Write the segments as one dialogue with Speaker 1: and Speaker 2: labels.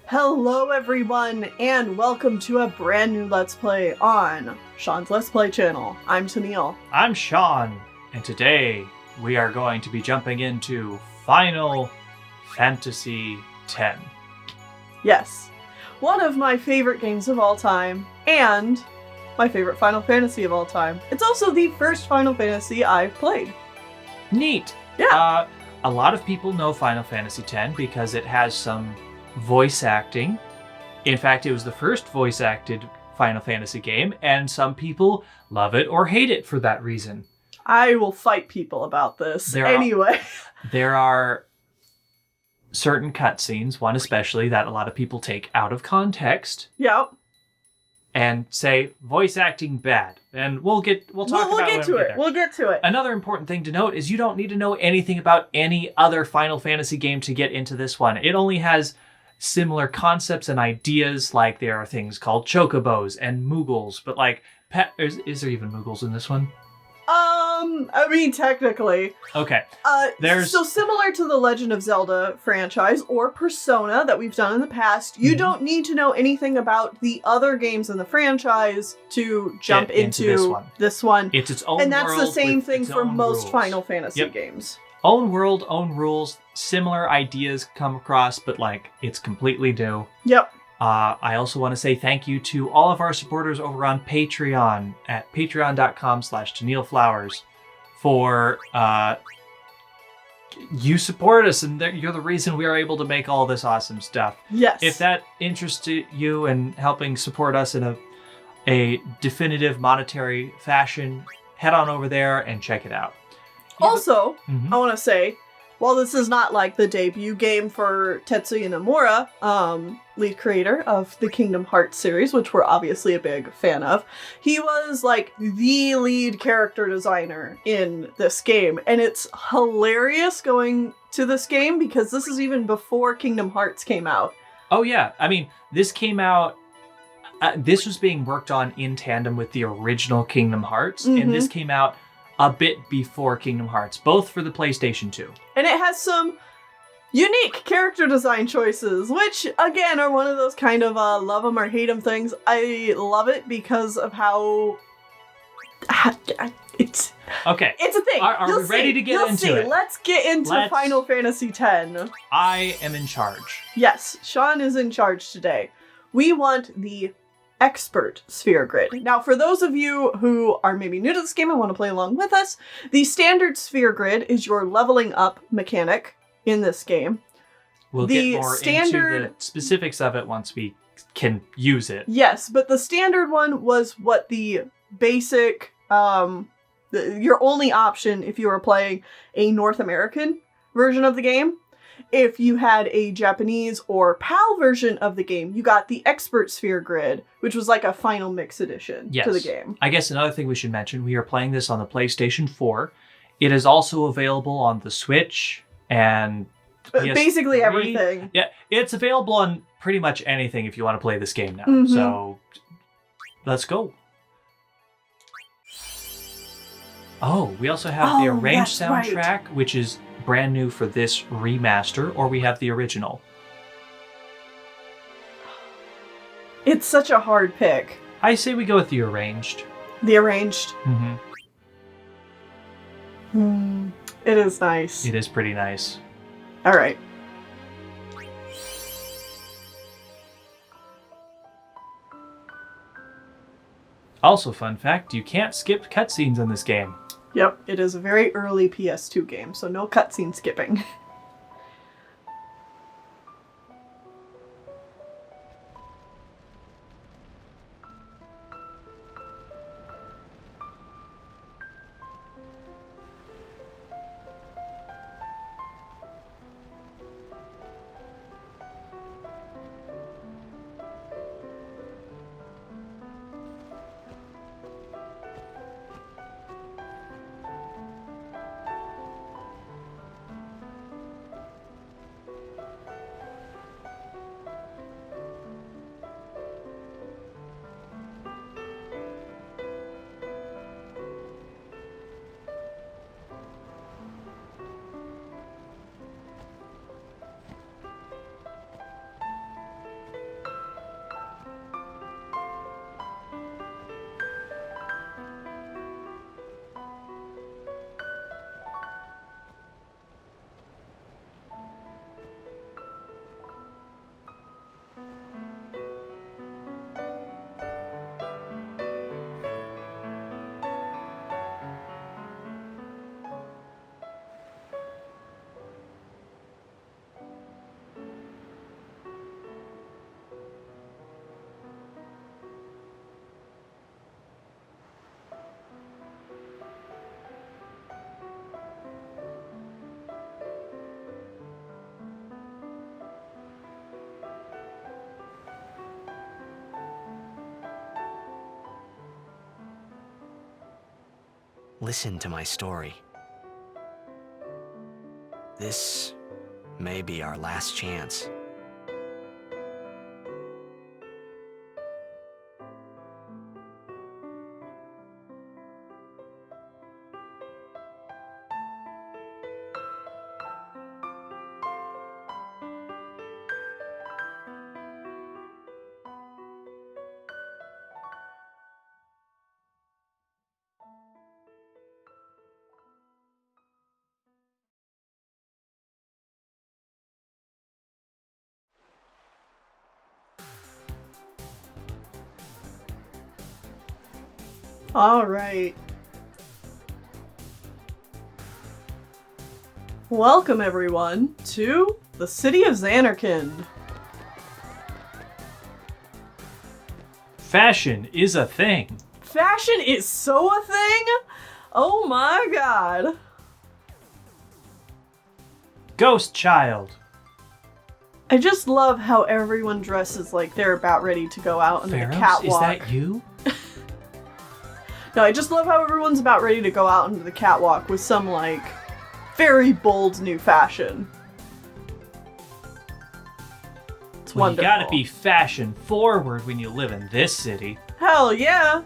Speaker 1: Hello everyone, and welcome to a brand new Let's Play on Sean's Let's Play channel. I'm Tennille.
Speaker 2: I'm Sean, and today we are going to be jumping into Final Fantasy X.
Speaker 1: Yes, one of my favorite games of all time, and my favorite Final Fantasy of all time. It's also the first Final Fantasy I've played.
Speaker 2: Neat!
Speaker 1: Yeah.
Speaker 2: A lot of people know Final Fantasy X because it has some voice acting. In fact, it was the first voice-acted Final Fantasy game, and some people love it or hate it for that reason.
Speaker 1: I will fight people about this anyway.
Speaker 2: There are certain cutscenes, one especially, that a lot of people take out of context.
Speaker 1: Yep.
Speaker 2: And say voice acting bad, and we'll get to it.
Speaker 1: We'll get to it.
Speaker 2: Another important thing to note is you don't need to know anything about any other Final Fantasy game to get into this one. It only has similar concepts and ideas, like there are things called chocobos and moogles, but like is there even moogles in this one?
Speaker 1: I mean, technically.
Speaker 2: Okay.
Speaker 1: So similar to the Legend of Zelda franchise or Persona that we've done in the past, you don't need to know anything about the other games in the franchise to jump into this one.
Speaker 2: It's its own world.
Speaker 1: And that's the same thing for most
Speaker 2: rules.
Speaker 1: Final Fantasy games.
Speaker 2: Own world, own rules, similar ideas come across, but like it's completely new.
Speaker 1: Yep.
Speaker 2: I also want to say thank you to all of our supporters over on Patreon at patreon.com/TennilleFlowers for you support us, and you're the reason we are able to make all this awesome stuff.
Speaker 1: Yes.
Speaker 2: If that interests you and helping support us in a definitive monetary fashion, head on over there and check it out.
Speaker 1: Also, I want to say, while this is not like the debut game for Tetsuya Nomura, lead creator of the Kingdom Hearts series, which we're obviously a big fan of, he was like the lead character designer in this game. And it's hilarious going to this game because this is even before Kingdom Hearts came out.
Speaker 2: Oh yeah, I mean, this came out, this was being worked on in tandem with the original Kingdom Hearts, and this came out a bit before Kingdom Hearts, both for the PlayStation 2.
Speaker 1: And it has some unique character design choices, which, again, are one of those kind of love them or hate them things. I love it because of how... It's a thing.
Speaker 2: Are we ready to get into it?
Speaker 1: Let's get into Final Fantasy X.
Speaker 2: I am in charge.
Speaker 1: Yes, Sean is in charge today. We want the Expert Sphere Grid. Now, for those of you who are maybe new to this game and want to play along with us, the standard Sphere Grid is your leveling up mechanic in this game.
Speaker 2: We'll get more into the specifics of it once we can use it.
Speaker 1: Yes, but the standard one was what the basic, your only option if you were playing a North American version of the game. If you had a Japanese or PAL version of the game, you got the Expert Sphere Grid, which was like a final mix edition to the game.
Speaker 2: I guess another thing we should mention, we are playing this on the PlayStation 4. It is also available on the Switch and PS3.
Speaker 1: Basically everything.
Speaker 2: Yeah, it's available on pretty much anything if you want to play this game now. So, let's go. Oh, we also have the arranged soundtrack, which is brand new for this remaster, or we have the original.
Speaker 1: It's such a hard pick.
Speaker 2: I say we go with the arranged.
Speaker 1: The arranged? It is nice.
Speaker 2: It is pretty nice.
Speaker 1: All right.
Speaker 2: Also, fun fact, you can't skip cutscenes in this game.
Speaker 1: Yep, it is a very early PS2 game, so no cutscene skipping.
Speaker 3: listen to my story. This may be our last chance.
Speaker 1: All right. Welcome, everyone, to the city of Xanarkand.
Speaker 2: Fashion is a thing.
Speaker 1: Fashion is so a thing? Oh my god.
Speaker 2: Ghost Child.
Speaker 1: I just love how everyone dresses like they're about ready to go out on the catwalk.
Speaker 2: Is that you?
Speaker 1: No, I just love how everyone's about ready to go out onto the catwalk with some, like, very bold new fashion. It's wonderful.
Speaker 2: You gotta be fashion forward when you live in this city.
Speaker 1: Hell yeah!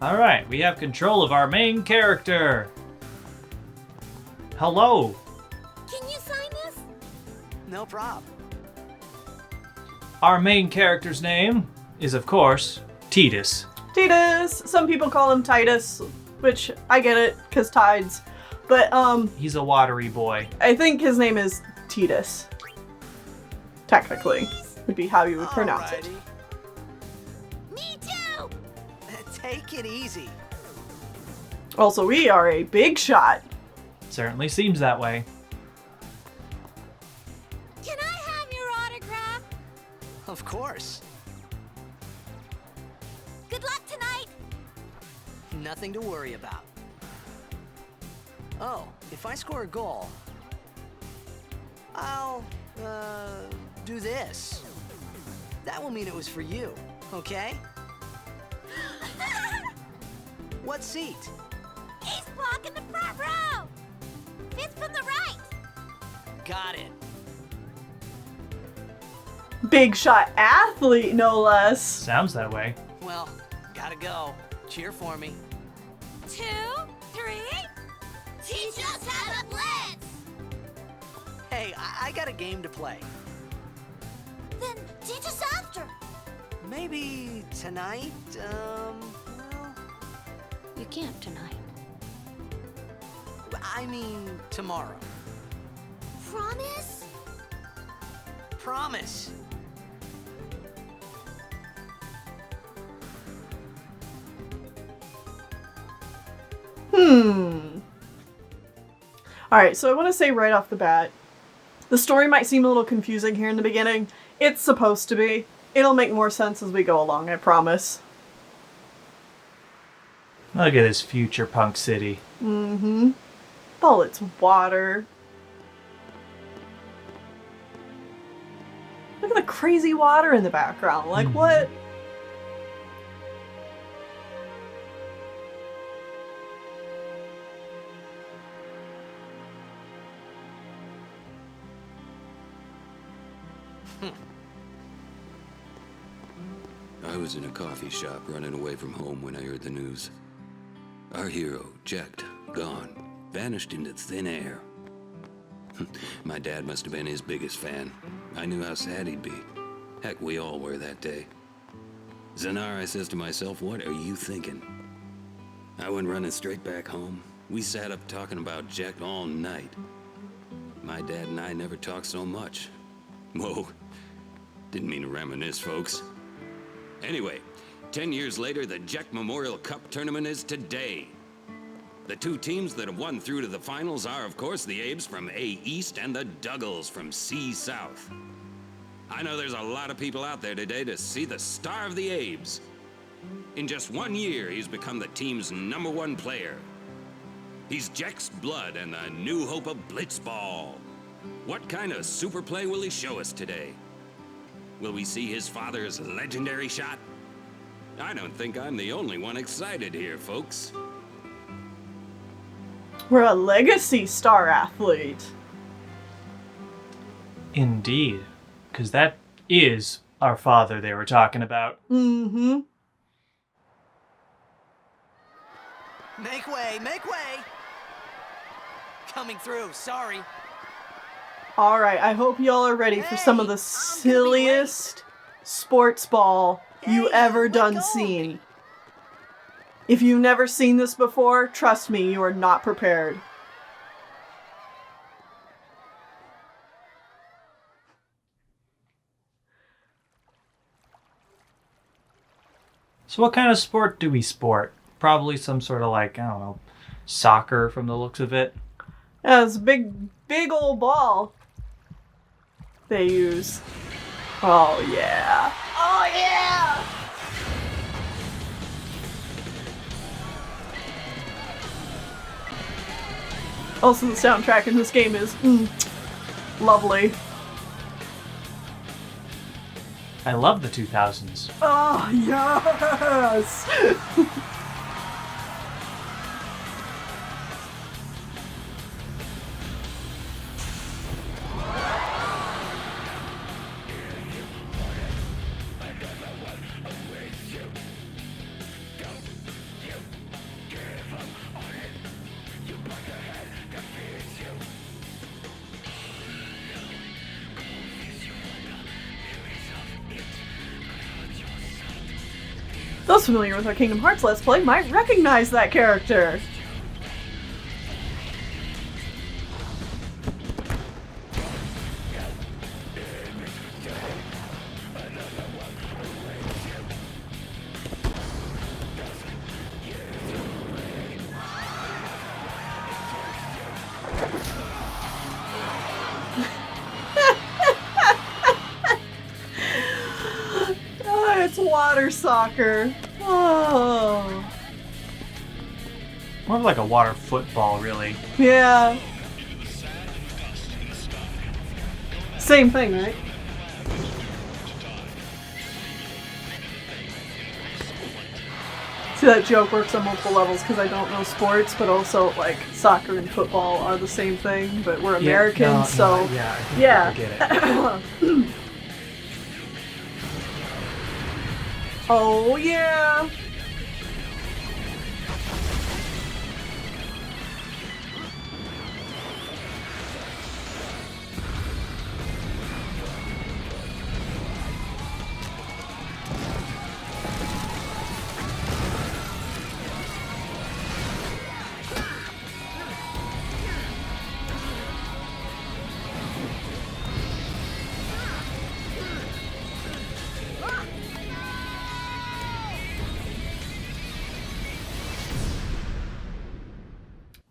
Speaker 2: Alright, we have control of our main character. Hello.
Speaker 4: Can you sign this?
Speaker 3: No prob.
Speaker 2: Our main character's name is, of course, Titus.
Speaker 1: Titus! Some people call him Titus, which I get it, because tides. But,
Speaker 2: He's a watery boy.
Speaker 1: I think his name is Titus. Technically, would be how you would pronounce it.
Speaker 4: Me too!
Speaker 3: Take it easy.
Speaker 1: Also, we are a big shot.
Speaker 2: Certainly seems that way.
Speaker 4: Can I have your autograph?
Speaker 3: Of course.
Speaker 4: Good luck tonight!
Speaker 3: Nothing to worry about. Oh, if I score a goal, I'll, do this. That will mean it was for you, okay? What seat?
Speaker 4: He's blocking the front row! Fifth from the right!
Speaker 3: Got it.
Speaker 1: Big shot athlete, no less.
Speaker 2: Sounds that way.
Speaker 3: Well, gotta go. Cheer for me.
Speaker 4: 2, 3... Teach us how to blitz!
Speaker 3: Hey, I got a game to play.
Speaker 4: Then teach us after!
Speaker 3: Maybe tonight, well,
Speaker 4: You can't tonight.
Speaker 3: I mean tomorrow.
Speaker 4: Promise?
Speaker 3: Promise.
Speaker 1: Alright, so I want to say right off the bat, the story might seem a little confusing here in the beginning. It's supposed to be. It'll make more sense as we go along, I promise.
Speaker 2: Look at this future punk city.
Speaker 1: Mm-hmm. All its water. Look at the crazy water in the background. Like, what?
Speaker 5: I was in a coffee shop running away from home when I heard the news. Our hero, Jacked, gone, vanished into thin air. My dad must have been his biggest fan. I knew how sad he'd be. Heck, we all were that day. Zanar, I says to myself, what are you thinking? I went running straight back home. We sat up talking about Jack all night. My dad and I never talked so much. Whoa, didn't mean to reminisce, folks. Anyway, 10 years later, the Jack Memorial Cup tournament is today. The two teams that have won through to the finals are, of course, the Abes from A East and the Duggles from C South. I know there's a lot of people out there today to see the star of the Abes. In just 1 year, he's become the team's #1 player. He's Jack's blood and the new hope of Blitzball. What kind of super play will he show us today? Will we see his father's legendary shot? I don't think I'm the only one excited here, folks.
Speaker 1: We're a legacy star athlete.
Speaker 2: Indeed. Because that is our father they were talking about.
Speaker 1: Mm-hmm.
Speaker 3: Make way, make way! Coming through, sorry.
Speaker 1: Alright, I hope y'all are ready for some of the silliest sports ball you ever done seen. If you've never seen this before, trust me, you are not prepared.
Speaker 2: So what kind of sport do we sport? Probably some sort of like, I don't know, soccer from the looks of it.
Speaker 1: Yeah, it's a big old ball they use. Oh yeah. Oh yeah! Also, the soundtrack in this game is lovely.
Speaker 2: I love the 2000s.
Speaker 1: Oh, yes! Those familiar with our Kingdom Hearts Let's Play might recognize that character. It's water soccer. Oh.
Speaker 2: More of like a water football, really.
Speaker 1: Yeah. Same thing, right? See, that joke works on multiple levels because I don't know sports, but also like soccer and football are the same thing, but we're Americans, so
Speaker 2: yeah, I think
Speaker 1: yeah.
Speaker 2: I get it.
Speaker 1: Oh yeah.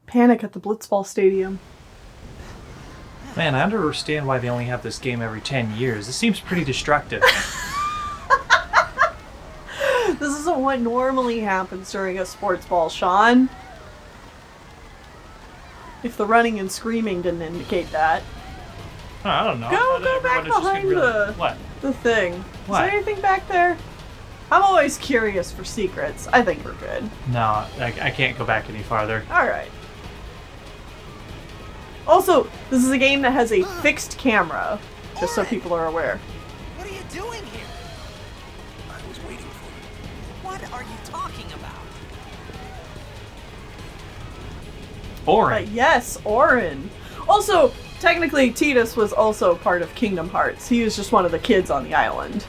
Speaker 1: Panic at the Blitzball Stadium.
Speaker 2: Man, I understand why they only have this game every 10 years. This seems pretty destructive.
Speaker 1: This isn't what normally happens during a sports ball, Sean. If the running and screaming didn't indicate that.
Speaker 2: Oh, I don't know.
Speaker 1: Go back behind the thing.
Speaker 2: What?
Speaker 1: Is there anything back there? I'm always curious for secrets. I think we're good.
Speaker 2: No, I can't go back any farther.
Speaker 1: Alright. Also, this is a game that has a fixed camera, just so people are aware.
Speaker 3: What are you doing here?
Speaker 5: I was waiting for you.
Speaker 3: What are you talking about?
Speaker 2: Boring.
Speaker 1: But yes, Orin. Also, technically, Tidus was also part of Kingdom Hearts. He was just one of the kids on the island.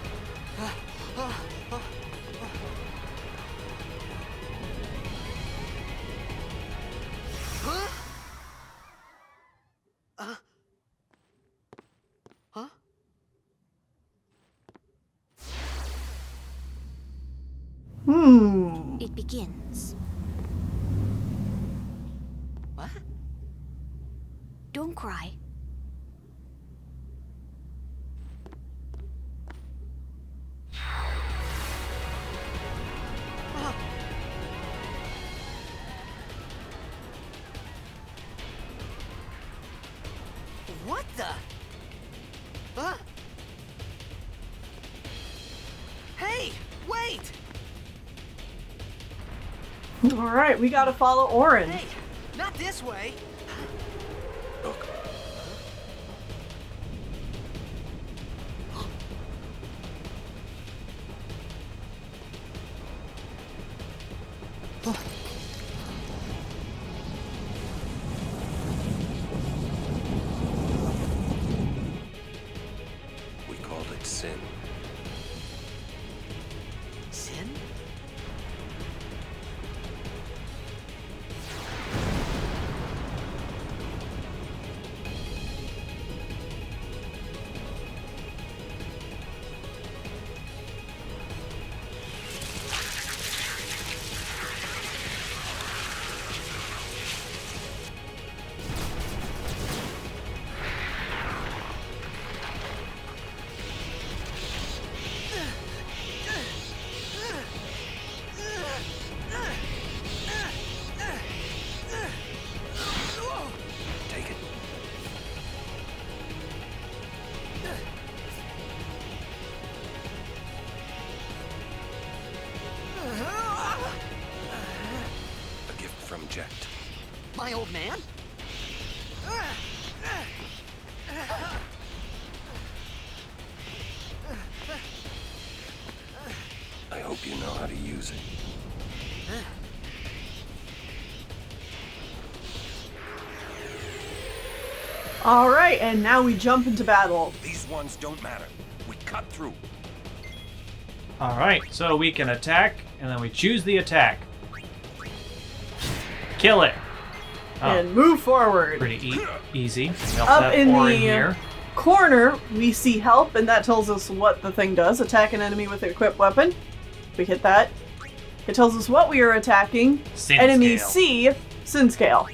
Speaker 4: It begins.
Speaker 3: What?
Speaker 4: Don't cry.
Speaker 3: What the? Hey, wait!
Speaker 1: Alright, we gotta follow Orin.
Speaker 3: Hey, not this way.
Speaker 5: Look. We called it sin.
Speaker 3: Sin?
Speaker 5: Take it. A gift from Jekt.
Speaker 3: My old man?
Speaker 5: I hope you know how to use it.
Speaker 1: All right, and now we jump into battle.
Speaker 5: These ones don't matter. We cut through.
Speaker 2: All right, so we can attack, and then we choose the attack. Kill it. Oh,
Speaker 1: And move forward.
Speaker 2: pretty easy. We also
Speaker 1: Up
Speaker 2: have
Speaker 1: in
Speaker 2: Orin
Speaker 1: the
Speaker 2: here.
Speaker 1: corner, we see help, and that tells us what the thing does. Attack an enemy with an equipped weapon. We hit that. It tells us what we are attacking.
Speaker 2: Sin
Speaker 1: Enemy
Speaker 2: scale.
Speaker 1: C, Sin Scale.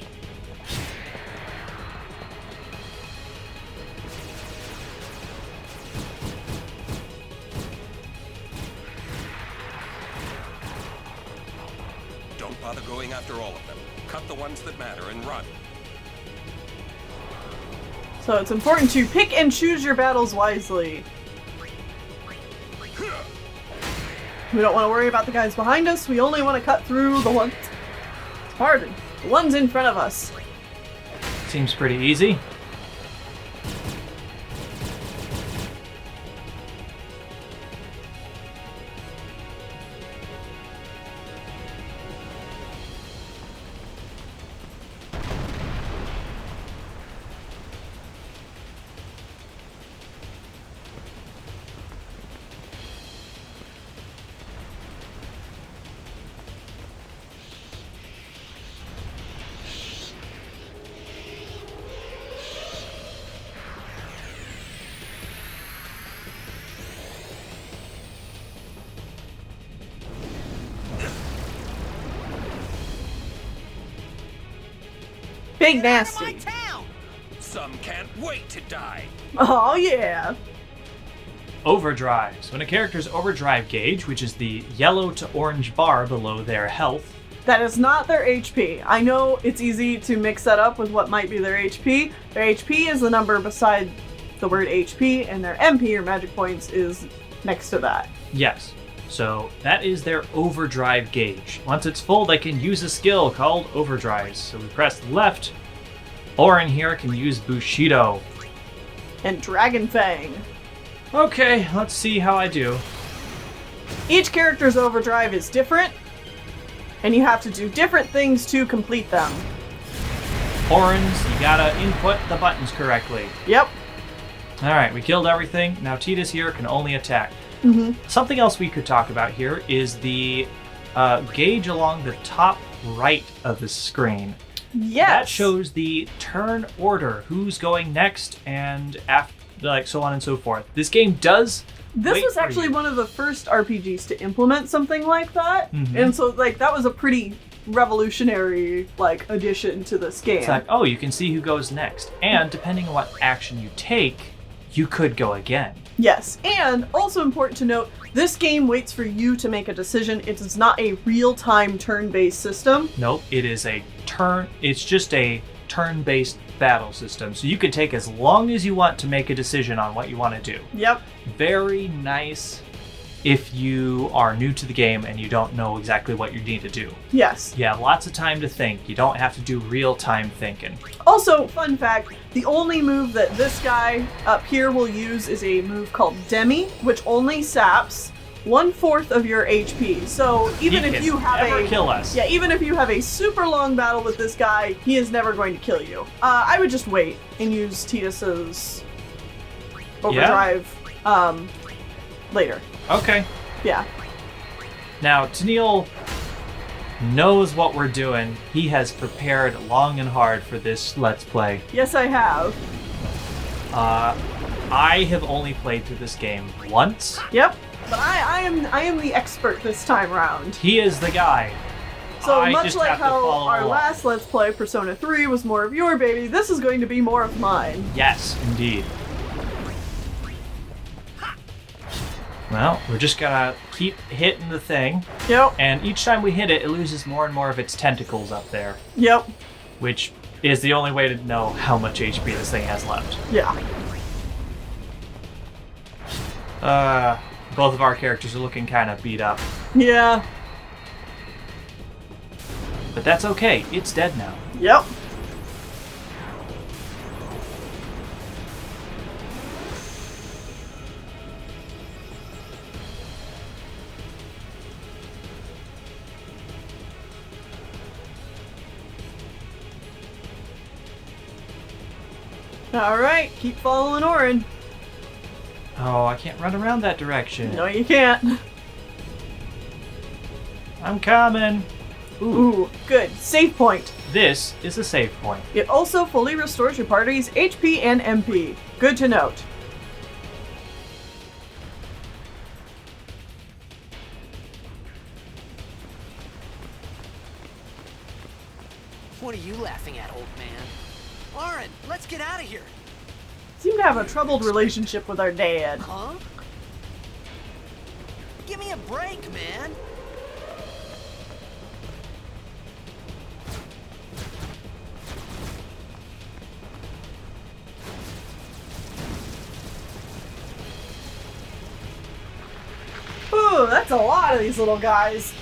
Speaker 5: Don't bother going after all of them. Cut the ones that matter and run.
Speaker 1: So it's important to pick and choose your battles wisely. We don't want to worry about the guys behind us. We only want to cut through the ones. Pardon. The ones in front of us.
Speaker 2: Seems pretty easy.
Speaker 1: Big
Speaker 3: Get out of my
Speaker 1: nasty.
Speaker 3: town!
Speaker 5: Some can't wait to die.
Speaker 1: Oh yeah.
Speaker 2: Overdrives. When a character's overdrive gauge, which is the yellow to orange bar below their health,
Speaker 1: That is not their HP. I know it's easy to mix that up with what might be their HP. Their HP is the number beside the word HP, and their MP, or magic points, is next to that.
Speaker 2: yes. So that is their overdrive gauge. Once it's full, they can use a skill called Overdrives. So we press left. Orin here can use Bushido.
Speaker 1: And Dragon Fang.
Speaker 2: Okay, let's see how I do.
Speaker 1: Each character's overdrive is different, and you have to do different things to complete them.
Speaker 2: Orin's, you gotta input the buttons correctly.
Speaker 1: Yep.
Speaker 2: Alright, we killed everything. Now Titus here can only attack. Something else we could talk about here is the gauge along the top right of the screen.
Speaker 1: Yes.
Speaker 2: That shows the turn order, who's going next, and after, like so on and so forth. This game does.
Speaker 1: This
Speaker 2: wait
Speaker 1: was
Speaker 2: for
Speaker 1: actually
Speaker 2: you.
Speaker 1: one of the first RPGs to implement something like that,
Speaker 2: Mhm.
Speaker 1: and so like that was a pretty revolutionary like addition to this game.
Speaker 2: It's like, oh, you can see who goes next, and depending on what action you take, you could go again.
Speaker 1: Yes, and also important to note, this game waits for you to make a decision. It is not a real-time turn-based system.
Speaker 2: Nope, it is a turn. It's just a turn-based battle system, so you can take as long as you want to make a decision on what you want to do.
Speaker 1: Yep.
Speaker 2: Very nice if you are new to the game and you don't know exactly what you need to do.
Speaker 1: Yes.
Speaker 2: You have lots of time to think. You don't have to do real-time thinking.
Speaker 1: Also, fun fact, the only move that this guy up here will use is a move called Demi, which only saps 1/4 of your HP. So even if you have
Speaker 2: never kill us.
Speaker 1: Yeah, even if you have a super long battle with this guy, he is never going to kill you. I would just wait and use Tidus's Overdrive later.
Speaker 2: Okay.
Speaker 1: Yeah.
Speaker 2: Now, Tennille knows what we're doing. He has prepared long and hard for this Let's Play.
Speaker 1: Yes, I have.
Speaker 2: I have only played through this game once.
Speaker 1: Yep. But I am the expert this time round.
Speaker 2: He is the guy.
Speaker 1: So
Speaker 2: I
Speaker 1: much
Speaker 2: just
Speaker 1: like
Speaker 2: have to
Speaker 1: how
Speaker 2: follow
Speaker 1: our
Speaker 2: along.
Speaker 1: last Let's Play, Persona 3, was more of your baby, this is going to be more of mine.
Speaker 2: Yes, indeed. Well, we're just gonna keep hitting the thing.
Speaker 1: Yep.
Speaker 2: And each time we hit it, it loses more and more of its tentacles up there.
Speaker 1: Yep.
Speaker 2: Which is the only way to know how much HP this thing has left.
Speaker 1: Yeah.
Speaker 2: Both of our characters are looking kind of beat up.
Speaker 1: Yeah.
Speaker 2: But that's okay. It's dead now.
Speaker 1: Yep. Alright, keep following Orin.
Speaker 2: Oh, I can't run around that direction.
Speaker 1: No, you can't.
Speaker 2: I'm coming.
Speaker 1: Ooh, good. Save point.
Speaker 2: This is a save point.
Speaker 1: It also fully restores your party's HP and MP. Good to note.
Speaker 3: What are you laughing at, old man? Orin, let's get out of here.
Speaker 1: Seem to have a troubled relationship with our dad.
Speaker 3: Huh? Give me a break, man.
Speaker 1: Ooh, that's a lot of these little guys.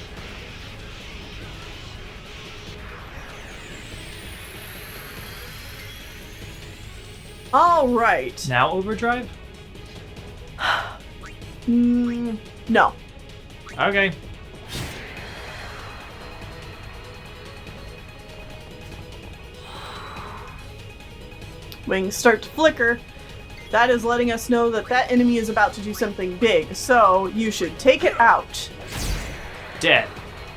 Speaker 1: All right.
Speaker 2: Now Overdrive?
Speaker 1: No.
Speaker 2: Okay.
Speaker 1: Wings start to flicker. That is letting us know that that enemy is about to do something big, so you should take it out.
Speaker 2: Dead.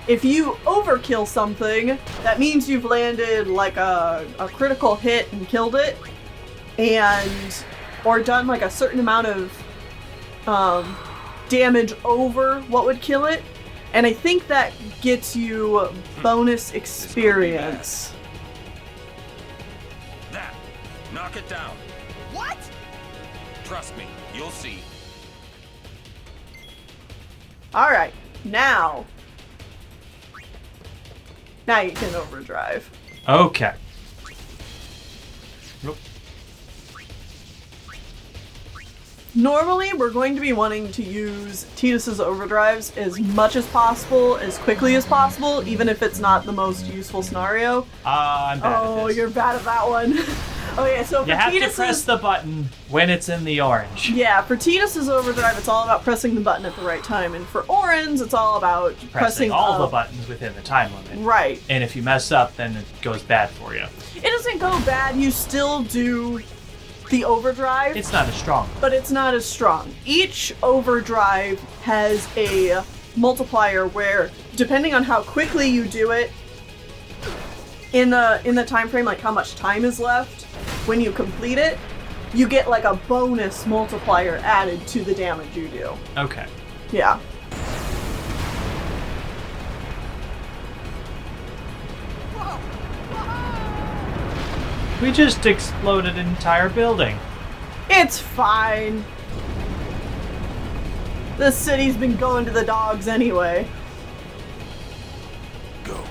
Speaker 1: If you overkill something, that means you've landed like a critical hit and killed it, or done like a certain amount of damage over what would kill it, and I think that gets you bonus experience.
Speaker 6: That. Knock it down.
Speaker 3: What?
Speaker 6: Trust me, you'll see.
Speaker 1: Alright, now you can overdrive.
Speaker 2: Okay. Nope.
Speaker 1: Normally, we're going to be wanting to use Tidus's overdrives as much as possible, as quickly as possible, even if it's not the most useful scenario.
Speaker 2: I'm bad at this.
Speaker 1: You're bad at that one. Okay, so for
Speaker 2: You have to
Speaker 1: Tidus's...
Speaker 2: press the button when it's in the orange.
Speaker 1: Yeah, for Tidus's overdrive, it's all about pressing the button at the right time, and for Orin's, it's all about
Speaker 2: Pressing all
Speaker 1: up.
Speaker 2: the buttons within the time limit.
Speaker 1: Right.
Speaker 2: And if you mess up, then it goes bad for you.
Speaker 1: It doesn't go bad, you still do the overdrive.
Speaker 2: It's not as strong.
Speaker 1: But it's not as strong. Each overdrive has a multiplier where, depending on how quickly you do it, in the time frame, like how much time is left when you complete it, you get like a bonus multiplier added to the damage you do.
Speaker 2: Okay.
Speaker 1: Yeah.
Speaker 2: We just exploded an entire building.
Speaker 1: It's fine. This city's been going to the dogs anyway.
Speaker 6: Go.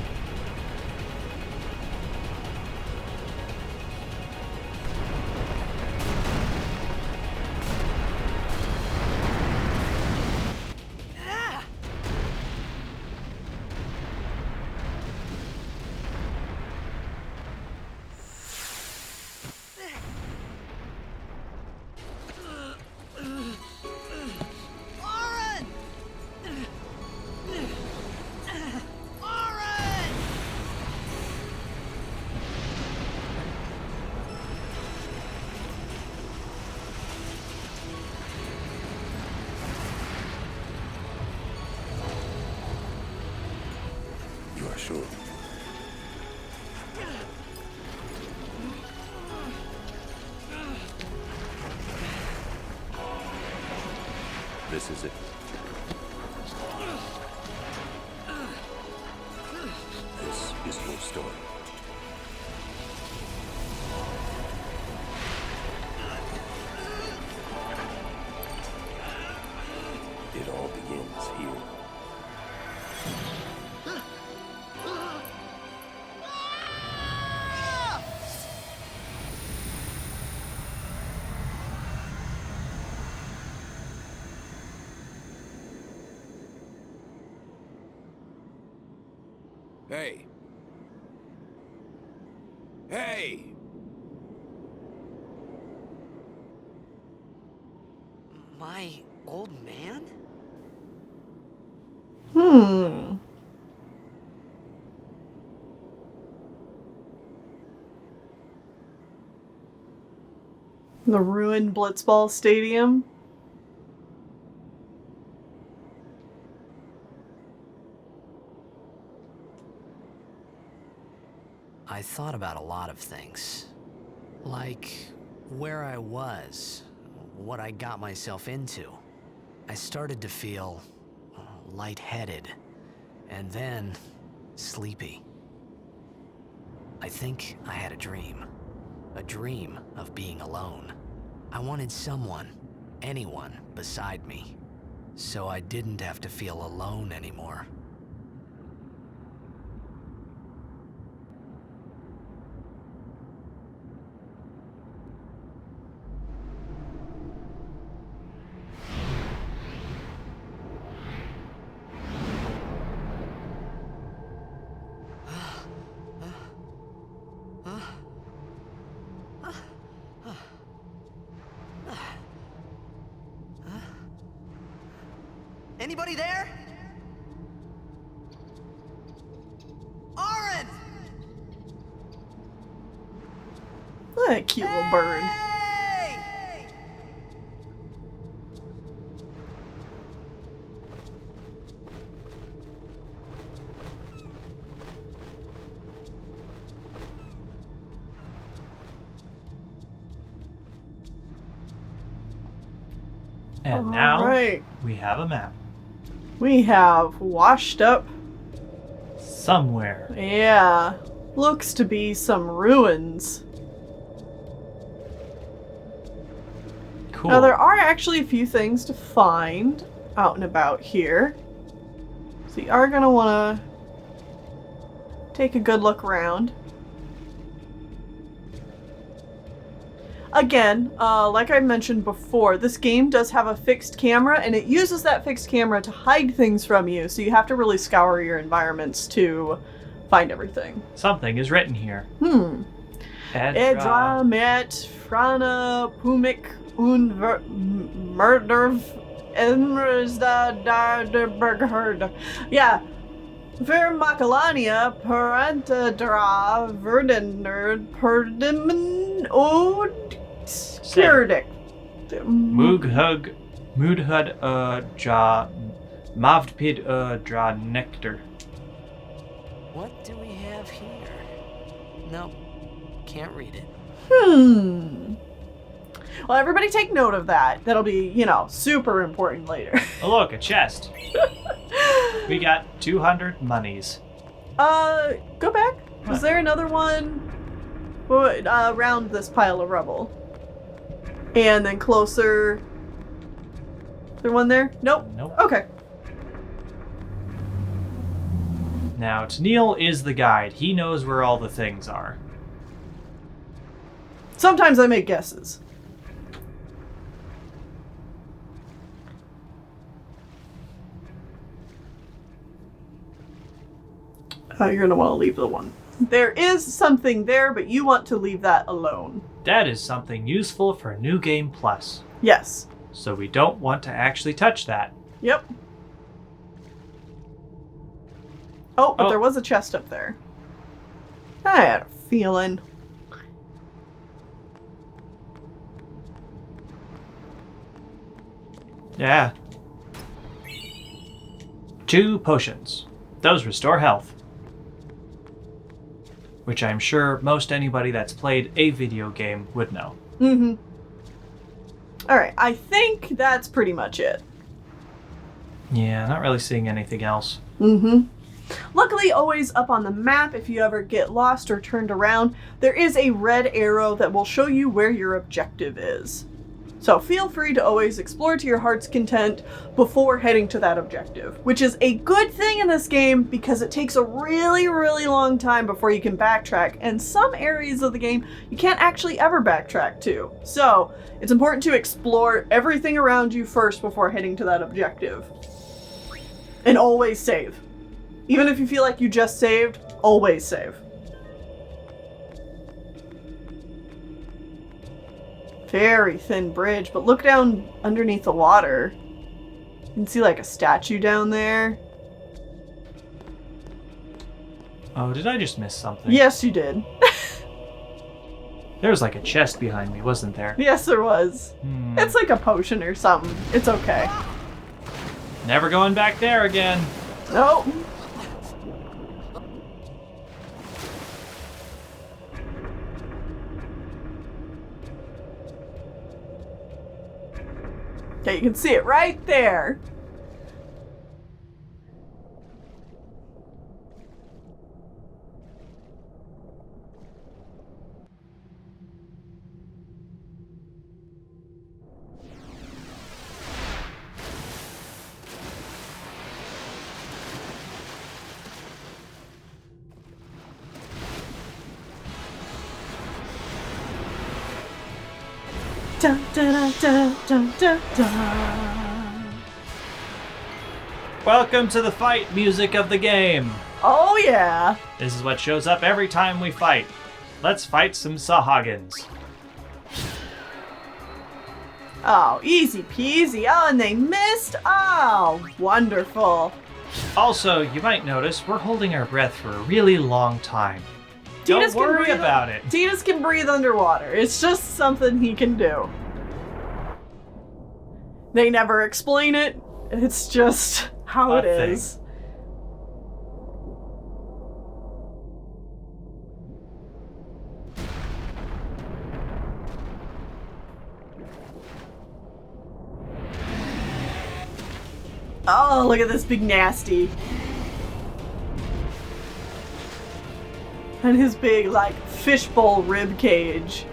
Speaker 5: sure. This is it. This is your story. It all begins here. Hey. Hey!
Speaker 3: My old man?
Speaker 1: The ruined Blitzball Stadium.
Speaker 3: I thought about a lot of things. Like where I was, what I got myself into. I started to feel lightheaded, and then sleepy. I think I had a dream of being alone. I wanted someone, anyone beside me, so I didn't have to feel alone anymore. Anybody there? Oren!
Speaker 1: That cute little bird.
Speaker 3: Hey!
Speaker 2: And now
Speaker 1: Alright.
Speaker 2: we have a map.
Speaker 1: We have washed up.
Speaker 2: Somewhere.
Speaker 1: Yeah. Looks to be some ruins.
Speaker 2: Cool.
Speaker 1: Now, there are actually a few things to find out and about here. So you are going to want to take a good look around. Again, like I mentioned before, this game does have a fixed camera, and it uses that fixed camera to hide things from you, so you have to really scour your environments to find everything.
Speaker 2: Something is written here.
Speaker 1: Edra met Frana Pumik Murderv Emrasda. Yeah. Vermakalania Parantadra Verdenerd Perdimen Od Skirdik.
Speaker 2: Mudhud dra Mavdpid dra nectar.
Speaker 3: What do we have here? Nope, can't read it.
Speaker 1: Well, everybody take note of that. That'll be, super important later.
Speaker 2: Oh, look, a chest. We got 200 monies.
Speaker 1: Go back. Was there another one around this pile of rubble? And then closer. Is there one there? Nope.
Speaker 2: Nope.
Speaker 1: Okay.
Speaker 2: Now, Tennille is the guide. He knows where all the things are.
Speaker 1: Sometimes I make guesses. You're going to want to leave the one. There is something there, but you want to leave that alone.
Speaker 2: That is something useful for New Game Plus.
Speaker 1: Yes.
Speaker 2: So we don't want to actually touch that.
Speaker 1: Yep. Oh, but there was a chest up there. I had a feeling.
Speaker 2: Yeah. 2 potions. Those restore health. which I'm sure most anybody that's played a video game would know.
Speaker 1: Mm-hmm. Alright, I think that's pretty much it.
Speaker 2: Yeah, not really seeing anything else.
Speaker 1: Mm-hmm. Luckily, always up on the map, if you ever get lost or turned around, there is a red arrow that will show you where your objective is. So feel free to always explore to your heart's content before heading to that objective, which is a good thing in this game because it takes a really, really long time before you can backtrack, and some areas of the game you can't actually ever backtrack to. So it's important to explore everything around you first before heading to that objective. And always save. Even if you feel like you just saved, always save. Very thin bridge, but look down underneath the water. You can see like a statue down there.
Speaker 2: Oh, did I just miss something?
Speaker 1: Yes, you did.
Speaker 2: There was like a chest behind me, wasn't there?
Speaker 1: Yes, there was. It's like a potion or something. It's okay.
Speaker 2: Never going back there again.
Speaker 1: Nope. Okay, you can see it right there. Dun, dun, dun, dun, dun, dun.
Speaker 2: Welcome to the fight music of the game.
Speaker 1: Oh yeah.
Speaker 2: This is what shows up every time we fight. Let's fight some Sahagins.
Speaker 1: Oh, easy peasy. Oh, and they missed. Oh, wonderful.
Speaker 2: Also, you might notice we're holding our breath for a really long time. Don't worry about it.
Speaker 1: Tidus can breathe underwater. It's just something he can do. They never explain it. It's just how it is. Oh, look at this big nasty. And his big, like, fishbowl rib cage.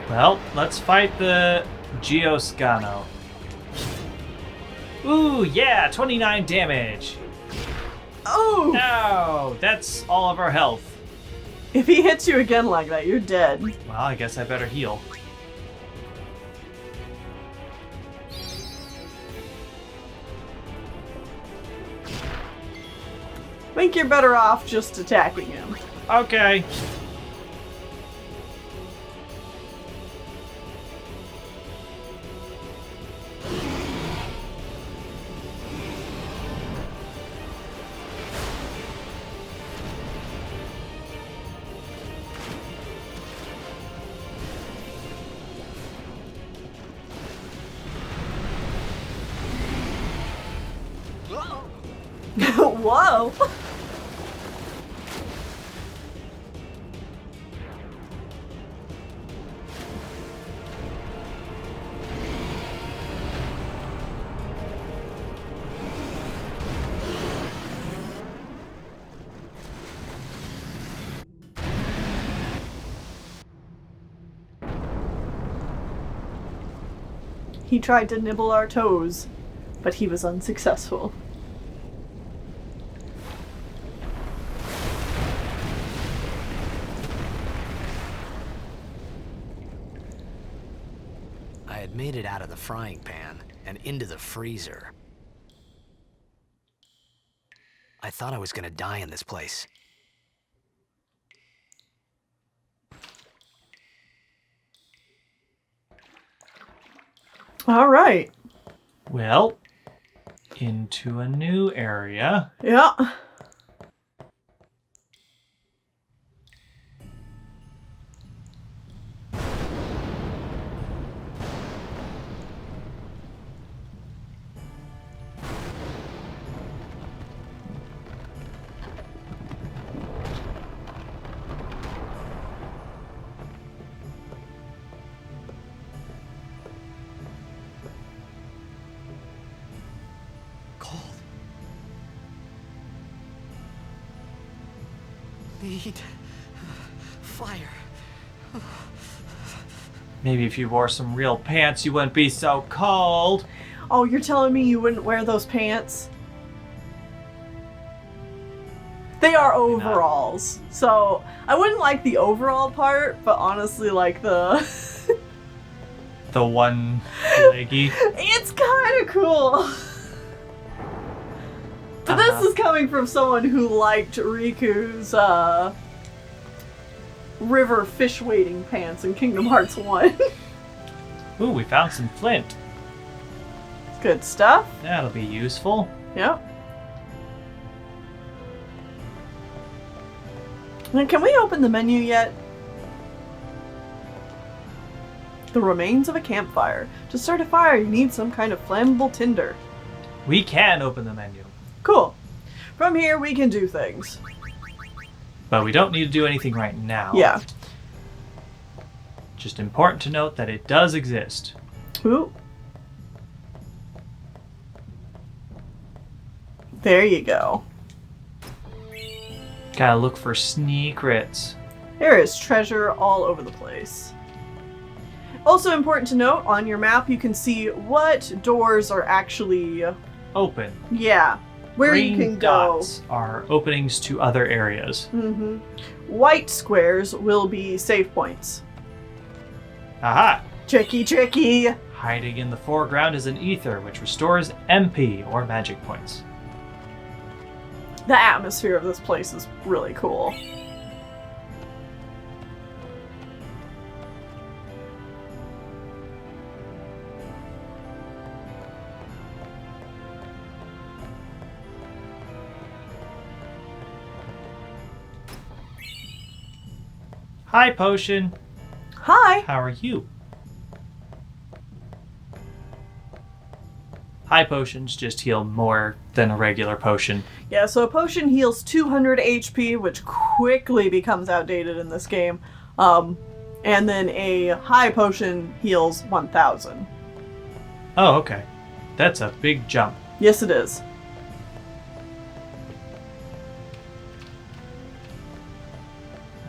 Speaker 2: Well, let's fight the Geoscano. Ooh, yeah, 29 damage.
Speaker 1: Oh!
Speaker 2: No, that's all of our health.
Speaker 1: If he hits you again like that, you're dead.
Speaker 2: Well, I guess I better heal.
Speaker 1: I think you're better off just attacking him.
Speaker 2: Okay.
Speaker 1: Whoa! He tried to nibble our toes, but he was unsuccessful.
Speaker 3: I had made it out of the frying pan and into the freezer. I thought I was gonna die in this place.
Speaker 1: All right.
Speaker 2: Well, into a new area.
Speaker 1: Yeah.
Speaker 3: need fire.
Speaker 2: Maybe if you wore some real pants, you wouldn't be so cold.
Speaker 1: Oh, you're telling me you wouldn't wear those pants? They are overalls. So, I wouldn't like the overall part, but honestly, like the...
Speaker 2: The one leggy.
Speaker 1: It's kind of cool. But this is coming from someone who liked Riku's, river fish wading pants in Kingdom Hearts 1.
Speaker 2: Ooh, we found some flint.
Speaker 1: Good stuff.
Speaker 2: That'll be useful.
Speaker 1: Yep. And can we open the menu yet? The remains of a campfire. To start a fire, you need some kind of flammable tinder.
Speaker 2: We can open the menu.
Speaker 1: Cool. From here, we can do things.
Speaker 2: But we don't need to do anything right now.
Speaker 1: Yeah.
Speaker 2: Just important to note that it does exist.
Speaker 1: Ooh. There you go.
Speaker 2: Gotta look for secrets.
Speaker 1: There is treasure all over the place. Also important to note, on your map you can see what doors are actually...
Speaker 2: Open.
Speaker 1: Yeah. Where
Speaker 2: Green
Speaker 1: you can
Speaker 2: dots are openings to other areas.
Speaker 1: go. Mm-hmm. White squares will be save points.
Speaker 2: Aha!
Speaker 1: Tricky, tricky!
Speaker 2: Hiding in the foreground is an ether, which restores MP, or magic points.
Speaker 1: The atmosphere of this place is really cool.
Speaker 2: Hi, Potion.
Speaker 1: Hi!
Speaker 2: How are you? High potions just heal more than a regular potion.
Speaker 1: Yeah, so a potion heals 200 HP, which quickly becomes outdated in this game. And then a high potion heals 1000.
Speaker 2: Oh, okay. That's a big jump.
Speaker 1: Yes, it is.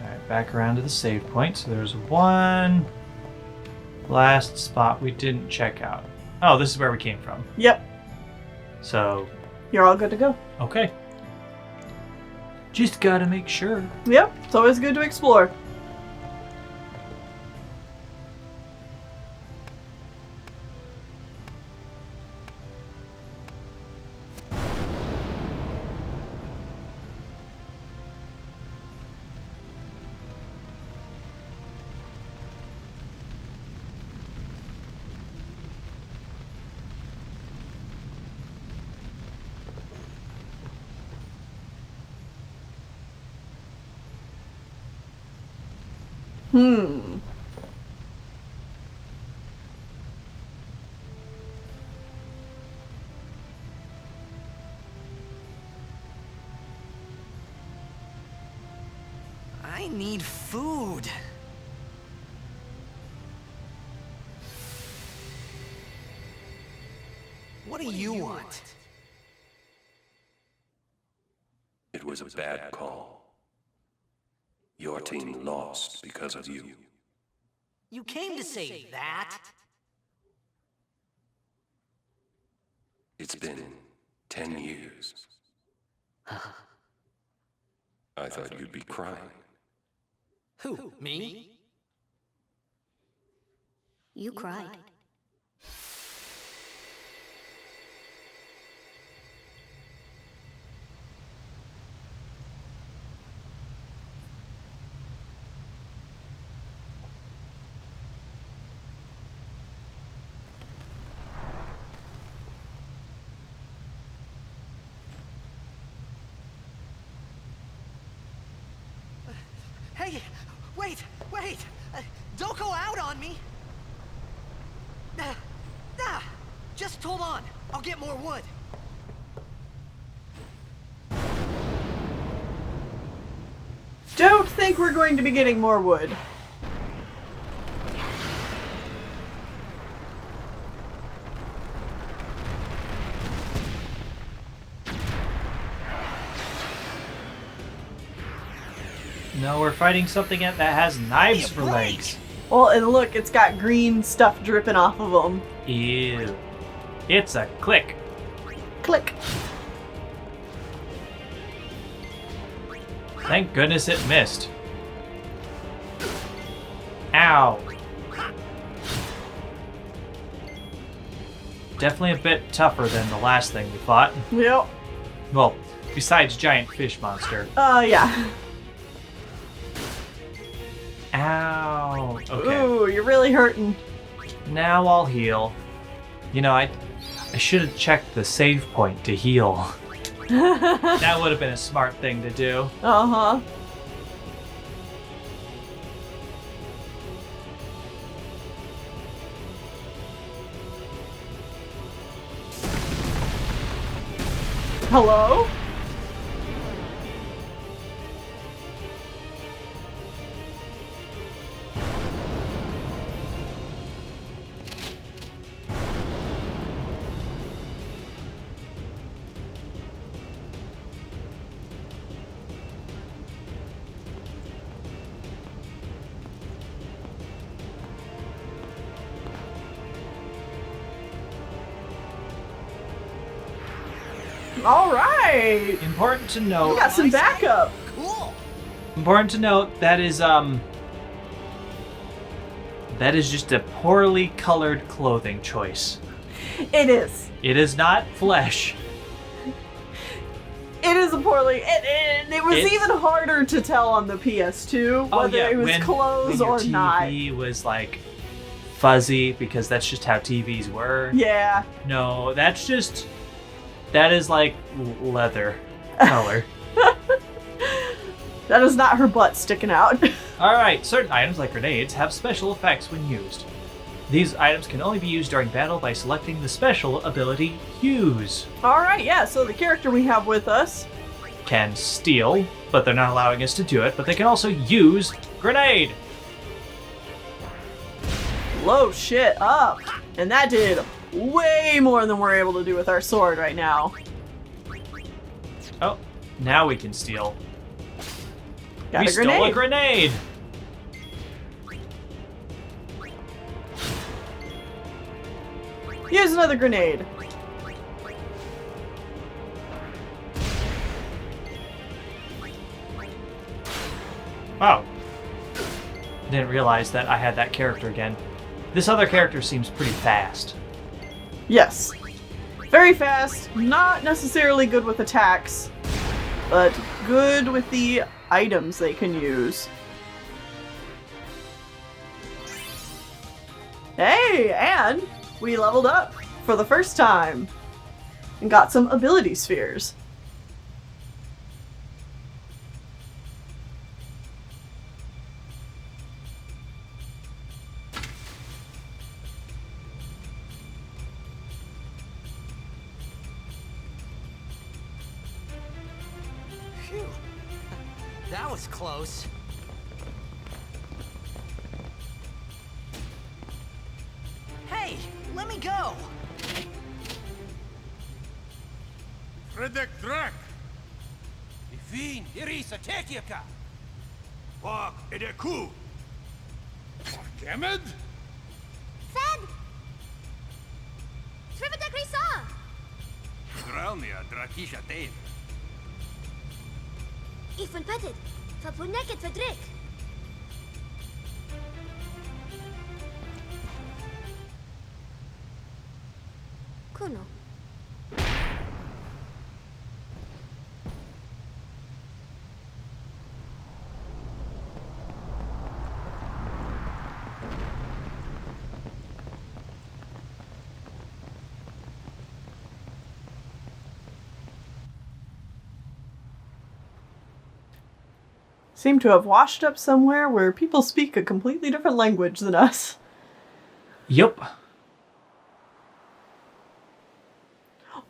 Speaker 2: Alright, back around to the save point. So there's one last spot we didn't check out. Oh, this is where we came from.
Speaker 1: Yep,
Speaker 2: So,
Speaker 1: you're all good to go.
Speaker 2: okay. Just gotta make sure.
Speaker 1: Yep, it's always good to explore.
Speaker 3: I need food. What do you want?
Speaker 7: It was a bad call. Your team lost because of you.
Speaker 3: You came to say that?
Speaker 7: It's been 10 years. I thought you'd be crying.
Speaker 3: Who, me?
Speaker 4: You cried.
Speaker 3: Hey, wait! Don't go out on me! Just hold on. I'll get more wood.
Speaker 1: Don't think we're going to be getting more wood.
Speaker 2: No, we're fighting something that has knives for legs.
Speaker 1: Well, and look, it's got green stuff dripping off of them.
Speaker 2: Ew. It's a click.
Speaker 1: Click.
Speaker 2: Thank goodness it missed. Ow. Definitely a bit tougher than the last thing we fought.
Speaker 1: Yep.
Speaker 2: Well, besides giant fish monster.
Speaker 1: Yeah.
Speaker 2: Ow. Okay.
Speaker 1: Ooh, you're really hurting.
Speaker 2: Now I'll heal. You know, I should have checked the save point to heal. That would have been a smart thing to do.
Speaker 1: Uh-huh. Hello? All right.
Speaker 2: Important to note.
Speaker 1: We got some backup.
Speaker 2: Important to note that is just a poorly colored clothing choice.
Speaker 1: It is.
Speaker 2: It is not flesh.
Speaker 1: It is a poorly. It was even harder to tell on the PS2 whether it was clothes
Speaker 2: when
Speaker 1: or
Speaker 2: your
Speaker 1: not.
Speaker 2: TV was like fuzzy because that's just how TVs were.
Speaker 1: Yeah.
Speaker 2: No, that is like leather color.
Speaker 1: That is not her butt sticking out.
Speaker 2: Alright, certain items like grenades have special effects when used. These items can only be used during battle by selecting the special ability Use.
Speaker 1: Alright, yeah, so the character we have with us
Speaker 2: Can steal, but they're not allowing us to do it, but they can also use grenade.
Speaker 1: blow shit up. And that did way more than we're able to do with our sword right now.
Speaker 2: Oh, now we can steal.
Speaker 1: Got
Speaker 2: We
Speaker 1: a grenade.
Speaker 2: stole a grenade.
Speaker 1: Here's another grenade.
Speaker 2: Oh. Didn't realize that I had that character again. This other character seems pretty fast.
Speaker 1: Yes. Very fast, not necessarily good with attacks, but good with the items they can use. Hey, and we leveled up for the first time and got some ability spheres.
Speaker 3: Phew. That was close. Hey, let me go!
Speaker 6: Fredek Drak! Ifin, Irisa, Tekiaka! Wak, Edeku! Gemed?
Speaker 4: Fed! Srivatek Risa!
Speaker 6: Gralnia, Drakisha Dave.
Speaker 4: Ifun Petit, Fapuneket Fedrik. Kuno.
Speaker 1: Seem to have washed up somewhere where people speak a completely different language than us.
Speaker 2: Yup.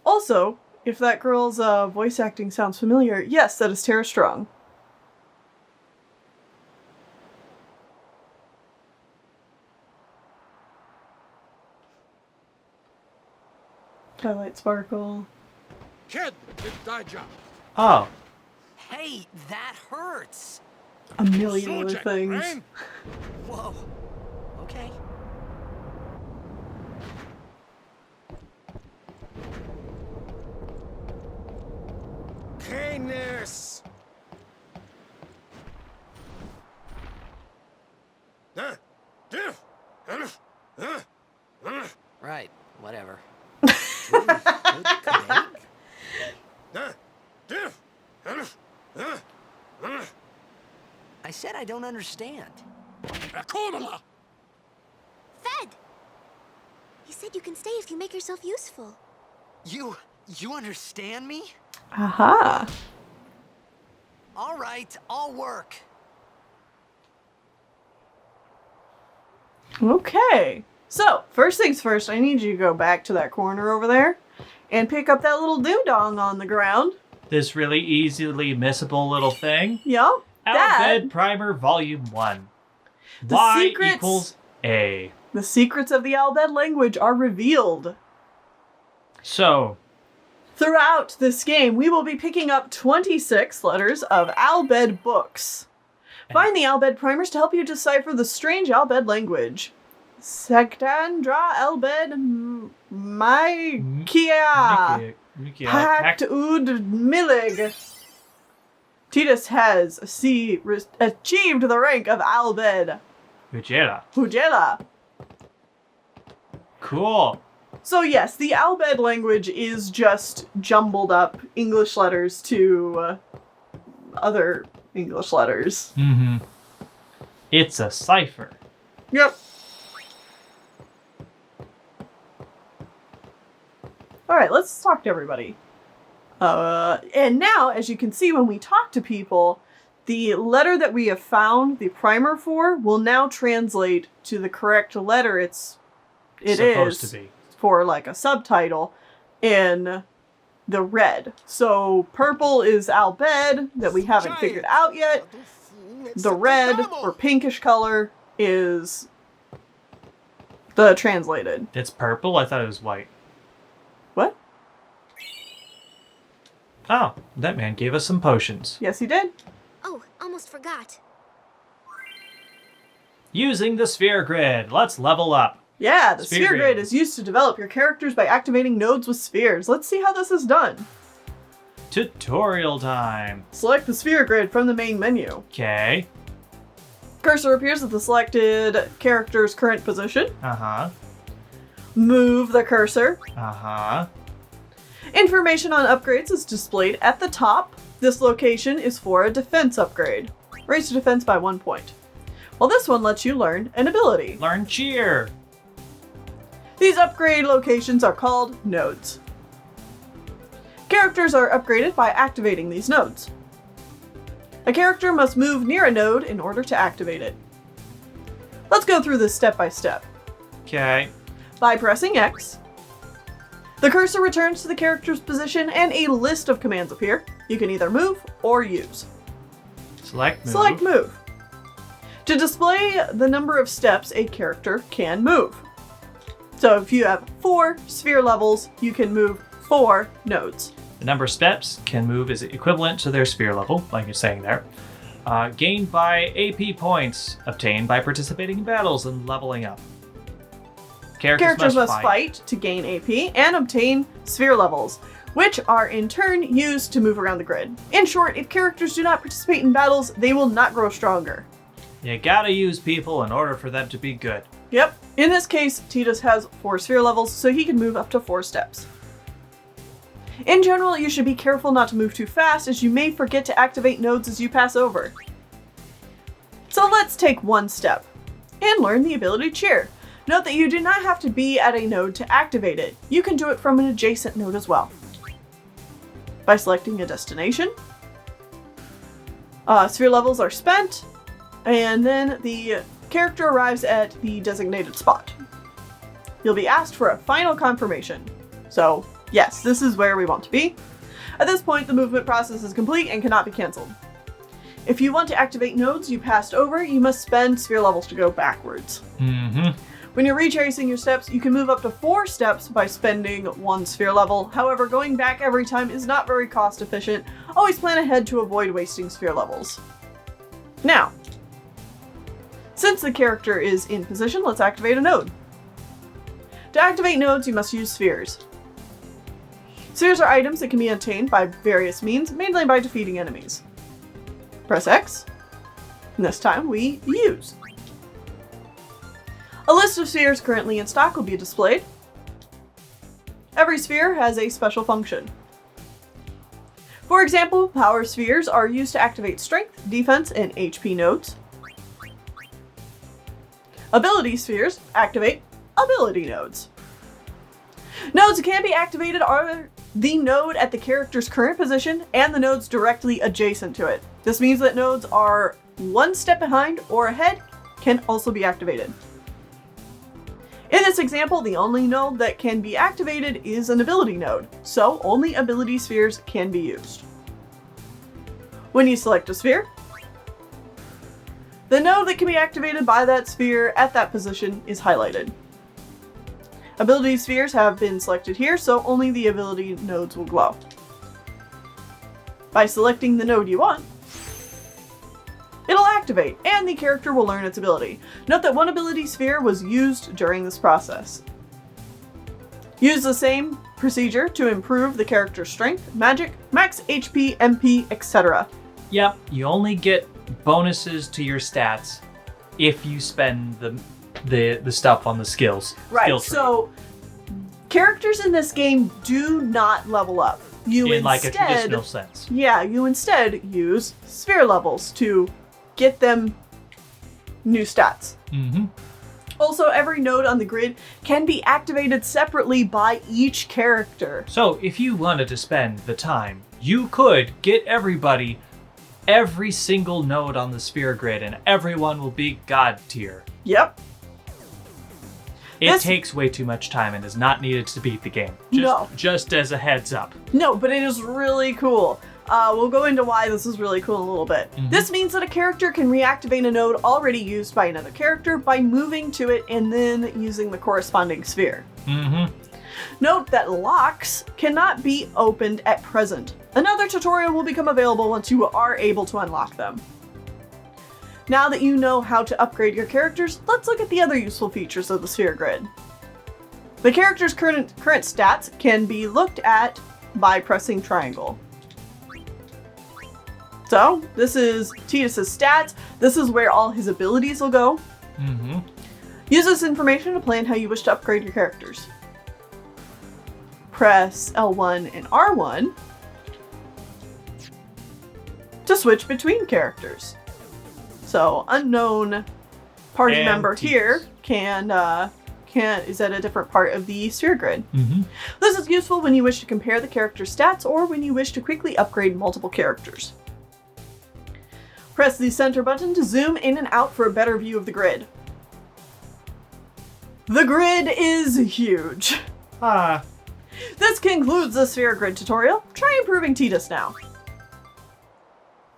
Speaker 1: Also, if that girl's voice acting sounds familiar, yes, that is Tara Strong. Highlight Sparkle.
Speaker 6: Ked, Daija.
Speaker 2: Oh.
Speaker 3: Hey, that hurts!
Speaker 1: a million other things.
Speaker 3: Whoa. Okay.
Speaker 6: Kindness!
Speaker 3: Right. Whatever. I said I don't understand.
Speaker 6: Akomala!
Speaker 4: Fed! He said you can stay if you make yourself useful.
Speaker 3: You understand me?
Speaker 1: Aha.
Speaker 3: All right, I'll work.
Speaker 1: Okay. So, first things first, I need you to go back to that corner over there and pick up that little ding-dong on the ground.
Speaker 2: This really easily missable little thing.
Speaker 1: Yup.
Speaker 2: Alphabet Primer Volume 1. Y equals A.
Speaker 1: The secrets of the Albed language are revealed.
Speaker 2: So,
Speaker 1: Throughout this game, we will be picking up 26 letters of Albed books. Find the Albed primers to help you decipher the strange Albed language. Sectandra Albed Maikia Pact Ud Milig. Titus has achieved the rank of Albed Hujela.
Speaker 2: Cool.
Speaker 1: So yes, the Albed language is just jumbled up English letters to other English letters.
Speaker 2: Mm-hmm. It's a cipher.
Speaker 1: Yep. Alright, let's talk to everybody. And now, as you can see when we talk to people, the letter that we have found the primer for will now translate to the correct letter it
Speaker 2: supposed
Speaker 1: is
Speaker 2: to be
Speaker 1: for like a subtitle in the red. So purple is Albed that we haven't figured out yet. The red or pinkish color is the translated.
Speaker 2: It's purple? I thought it was white.
Speaker 1: What?
Speaker 2: Oh, that man gave us some potions.
Speaker 1: Yes, he did.
Speaker 4: Oh, almost forgot.
Speaker 2: Using the sphere grid. Let's level up.
Speaker 1: Yeah, the
Speaker 2: Sphere
Speaker 1: sphere
Speaker 2: grid.
Speaker 1: grid is used to develop your characters by activating nodes with spheres. Let's see how this is done.
Speaker 2: Tutorial time.
Speaker 1: Select the sphere grid from the main menu.
Speaker 2: Okay.
Speaker 1: Cursor appears at the selected character's current position.
Speaker 2: Uh-huh.
Speaker 1: Move the cursor.
Speaker 2: Uh-huh.
Speaker 1: Information on upgrades is displayed at the top. This location is for a defense upgrade. Raise your defense by 1 point. While this one lets you learn an ability.
Speaker 2: Learn cheer.
Speaker 1: These upgrade locations are called nodes. Characters are upgraded by activating these nodes. A character must move near a node in order to activate it. Let's go through this step by step.
Speaker 2: Okay.
Speaker 1: By pressing X, the cursor returns to the character's position and a list of commands appear. You can either move or use.
Speaker 2: Select move.
Speaker 1: Select move. To display the number of steps a character can move. So if you have 4 sphere levels, you can move 4 nodes.
Speaker 2: The number of steps can move is equivalent to their sphere level, like you're saying there. Gained by AP points, obtained by participating in battles and leveling up.
Speaker 1: Characters must fight to gain AP and obtain sphere levels, which are in turn used to move around the grid. In short, if characters do not participate in battles, they will not grow stronger.
Speaker 2: You gotta use people in order for them to be good.
Speaker 1: Yep. In this case, Titus has 4 sphere levels, so he can move up to 4 steps. In general, you should be careful not to move too fast, as you may forget to activate nodes as you pass over. So let's take 1 step and learn the ability cheer. Note that you do not have to be at a node to activate it. You can do it from an adjacent node as well. By selecting a destination, sphere levels are spent, and then the character arrives at the designated spot. You'll be asked for a final confirmation. So, yes, this is where we want to be. At this point, the movement process is complete and cannot be cancelled. If you want to activate nodes you passed over, you must spend sphere levels to go backwards.
Speaker 2: Mm-hmm.
Speaker 1: When you're retracing your steps, you can move up to 4 steps by spending 1 sphere level. However, going back every time is not very cost efficient. Always plan ahead to avoid wasting sphere levels. Now, since the character is in position, let's activate a node. To activate nodes, you must use spheres. Spheres are items that can be obtained by various means, mainly by defeating enemies. Press X, and this time we use. A list of spheres currently in stock will be displayed. Every sphere has a special function. For example, power spheres are used to activate strength, defense, and HP nodes. Ability spheres activate ability nodes. Nodes that can be activated are the node at the character's current position and the nodes directly adjacent to it. This means that nodes are one step behind or ahead can also be activated. In this example, the only node that can be activated is an ability node, so only ability spheres can be used. When you select a sphere, the node that can be activated by that sphere at that position is highlighted. Ability spheres have been selected here, so only the ability nodes will glow. By selecting the node you want, it'll activate, and the character will learn its ability. Note that one ability sphere was used during this process. Use the same procedure to improve the character's strength, magic, max HP, MP, etc.
Speaker 2: Yep, you only get bonuses to your stats if you spend the stuff on the skills.
Speaker 1: Right,
Speaker 2: skill tree.
Speaker 1: so characters in this game do not level up. You
Speaker 2: in like a
Speaker 1: instead,
Speaker 2: traditional sense.
Speaker 1: Yeah, you instead use sphere levels to get them new stats.
Speaker 2: Mm-hmm.
Speaker 1: Also, every node on the grid can be activated separately by each character.
Speaker 2: So if you wanted to spend the time, you could get everybody every single node on the sphere grid, and everyone will be God tier.
Speaker 1: Yep.
Speaker 2: It takes way too much time and is not needed to beat the game. Just as a heads up.
Speaker 1: No, but it is really cool. We'll go into why this is really cool in a little bit.
Speaker 2: Mm-hmm.
Speaker 1: This means that a character can reactivate a node already used by another character by moving to it and then using the corresponding sphere.
Speaker 2: Mm-hmm.
Speaker 1: Note that locks cannot be opened at present. Another tutorial will become available once you are able to unlock them. Now that you know how to upgrade your characters, let's look at the other useful features of the sphere grid. The character's current stats can be looked at by pressing triangle. So, this is Tidus' stats. This is where all his abilities will go.
Speaker 2: Mm-hmm.
Speaker 1: Use this information to plan how you wish to upgrade your characters. Press L1 and R1 to switch between characters. So, unknown party member
Speaker 2: Tidus
Speaker 1: here is at a different part of the sphere grid.
Speaker 2: Mm-hmm.
Speaker 1: This is useful when you wish to compare the character's stats or when you wish to quickly upgrade multiple characters. Press the center button to zoom in and out for a better view of the grid. The grid is huge. This concludes the sphere grid tutorial. Try improving Tidus now.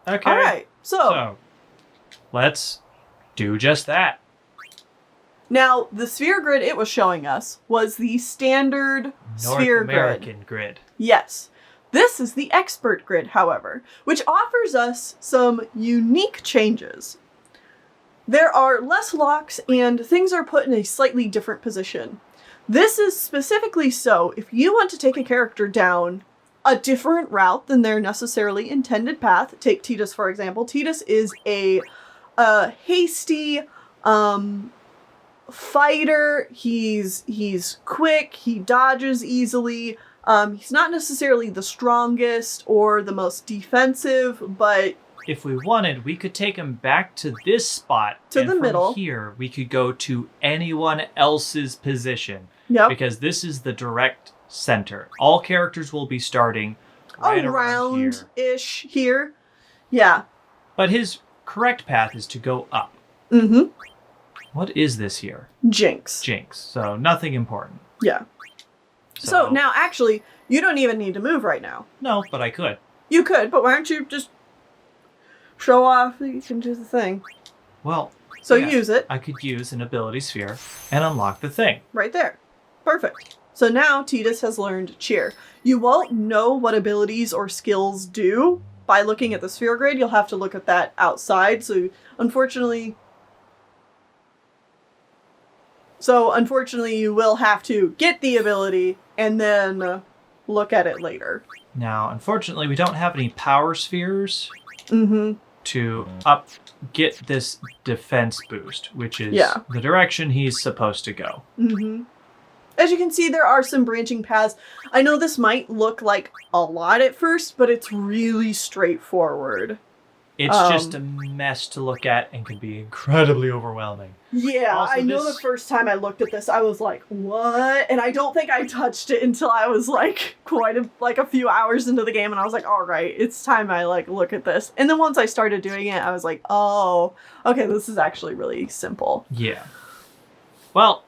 Speaker 2: Okay.
Speaker 1: Alright, so
Speaker 2: let's do just that.
Speaker 1: now the sphere grid it was showing us was the standard sphere
Speaker 2: North American grid.
Speaker 1: Yes. This is the expert grid, however, which offers us some unique changes. There are less locks and things are put in a slightly different position. This is specifically so if you want to take a character down a different route than their necessarily intended path. Take Tidus, for example. Tidus is a hasty fighter. He's quick, he dodges easily. He's not necessarily the strongest or the most defensive, but
Speaker 2: if we wanted, we could take him back to this spot.
Speaker 1: To
Speaker 2: and
Speaker 1: the
Speaker 2: from
Speaker 1: middle.
Speaker 2: Here, we could go to anyone else's position.
Speaker 1: yep,
Speaker 2: Because this is the direct center. All characters will be starting right around here.
Speaker 1: around-ish here. Yeah.
Speaker 2: But his correct path is to go up.
Speaker 1: Mm-hmm.
Speaker 2: What is this here?
Speaker 1: Jinx.
Speaker 2: Jinx. So nothing important.
Speaker 1: Yeah. So now, actually, you don't even need to move right now.
Speaker 2: No, but I could.
Speaker 1: You could, but why don't you just show off that you can do the thing?
Speaker 2: Well,
Speaker 1: So
Speaker 2: yeah,
Speaker 1: use it.
Speaker 2: I could use an ability sphere and unlock the thing.
Speaker 1: Right there. Perfect. So now Tidus has learned Cheer. You won't know what abilities or skills do by looking at the sphere grid. You'll have to look at that outside. So unfortunately, you will have to get the ability and then look at it later.
Speaker 2: Now, unfortunately, we don't have any power spheres
Speaker 1: Mm-hmm.
Speaker 2: to get this defense boost, which is the direction he's supposed to go.
Speaker 1: Mm-hmm. As you can see, there are some branching paths. I know this might look like a lot at first, but it's really straightforward.
Speaker 2: It's just a mess to look at and can be incredibly overwhelming.
Speaker 1: Yeah,
Speaker 2: Also,
Speaker 1: I know the first time I looked at this, I was like, what? And I don't think I touched it until I was like a few hours into the game, and I was like, all right, it's time I like look at this. And then once I started doing it, I was like, oh, okay, this is actually really simple.
Speaker 2: Yeah. Well,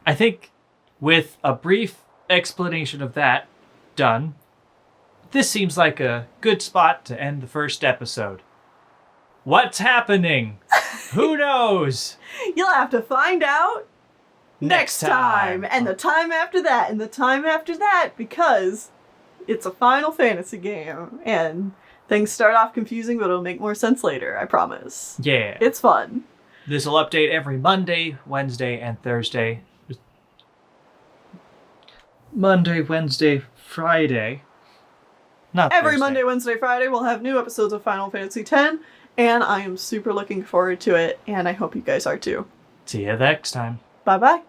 Speaker 2: I think with a brief explanation of that done, this seems like a good spot to end the first episode. What's happening? Who knows?
Speaker 1: You'll have to find out next time. And the time after that, and the time after that, because it's a Final Fantasy game. And things start off confusing, but it'll make more sense later, I promise.
Speaker 2: Yeah.
Speaker 1: It's fun.
Speaker 2: This will update every Monday, Wednesday, and Thursday. Monday, Wednesday, Friday. Not
Speaker 1: Every
Speaker 2: Thursday.
Speaker 1: Monday, Wednesday, Friday, we'll have new episodes of Final Fantasy X, and I am super looking forward to it, and I hope you guys are too.
Speaker 2: See you next time.
Speaker 1: Bye-bye.